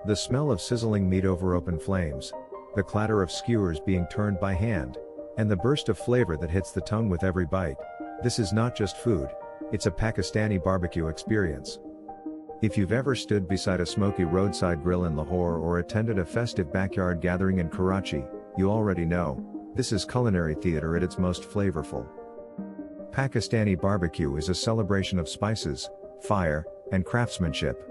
The smell of sizzling meat over open flames, the clatter of skewers being turned by hand, and the burst of flavor that hits the tongue with every bite. This is not just food, it's a Pakistani barbecue experience. If you've ever stood beside a smoky roadside grill in Lahore or attended a festive backyard gathering in Karachi, you already know, this is culinary theater at its most flavorful. Pakistani barbecue is a celebration of spices, fire, and craftsmanship.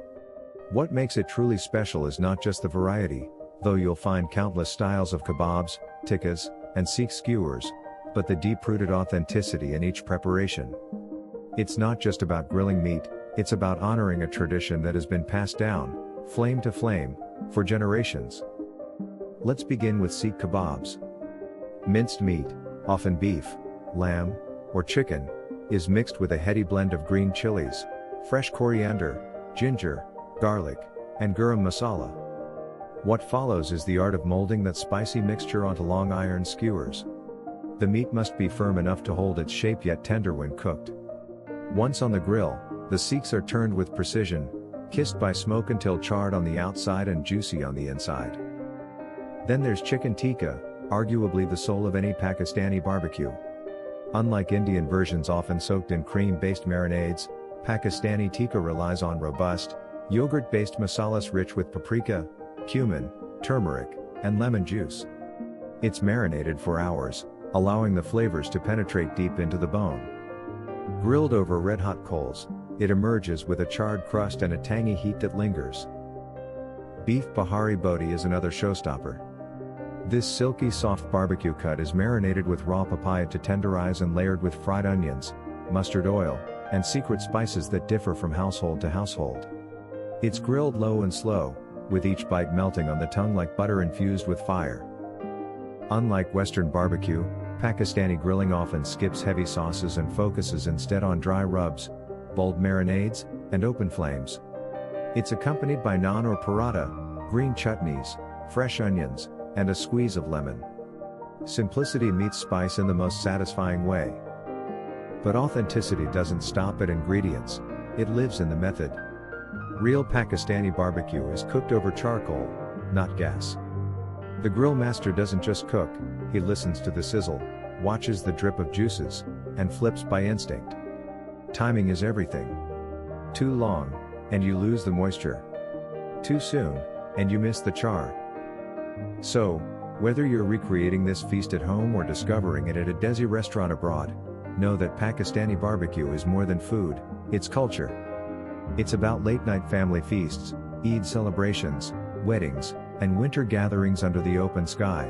What makes it truly special is not just the variety, though you'll find countless styles of kebabs, tikkas, and seekh skewers, but the deep-rooted authenticity in each preparation. It's not just about grilling meat, it's about honoring a tradition that has been passed down, flame to flame, for generations. Let's begin with seekh kebabs. Minced meat, often beef, lamb, or chicken, is mixed with a heady blend of green chilies, fresh coriander, ginger, garlic, and garam masala. What follows is the art of molding that spicy mixture onto long iron skewers. The meat must be firm enough to hold its shape yet tender when cooked. Once on the grill, the seekhs are turned with precision, kissed by smoke until charred on the outside and juicy on the inside. Then there's chicken tikka, arguably the soul of any Pakistani barbecue. Unlike Indian versions often soaked in cream-based marinades, Pakistani tikka relies on robust, yogurt-based masalas rich with paprika, cumin, turmeric, and lemon juice. It's marinated for hours, allowing the flavors to penetrate deep into the bone. Grilled over red-hot coals, it emerges with a charred crust and a tangy heat that lingers. Beef Bahari Boti is another showstopper. This silky soft barbecue cut is marinated with raw papaya to tenderize and layered with fried onions, mustard oil, and secret spices that differ from household to household. It's grilled low and slow, with each bite melting on the tongue like butter infused with fire. Unlike Western barbecue, Pakistani grilling often skips heavy sauces and focuses instead on dry rubs, bold marinades, and open flames. It's accompanied by naan or paratha, green chutneys, fresh onions, and a squeeze of lemon. Simplicity meets spice in the most satisfying way. But authenticity doesn't stop at ingredients, it lives in the method. Real Pakistani barbecue is cooked over charcoal, not gas. The grill master doesn't just cook, he listens to the sizzle, watches the drip of juices, and flips by instinct. Timing is everything. Too long, and you lose the moisture. Too soon, and you miss the char. So, whether you're recreating this feast at home or discovering it at a Desi restaurant abroad, know that Pakistani barbecue is more than food, it's culture. It's about late-night family feasts, Eid celebrations, weddings, and winter gatherings under the open sky.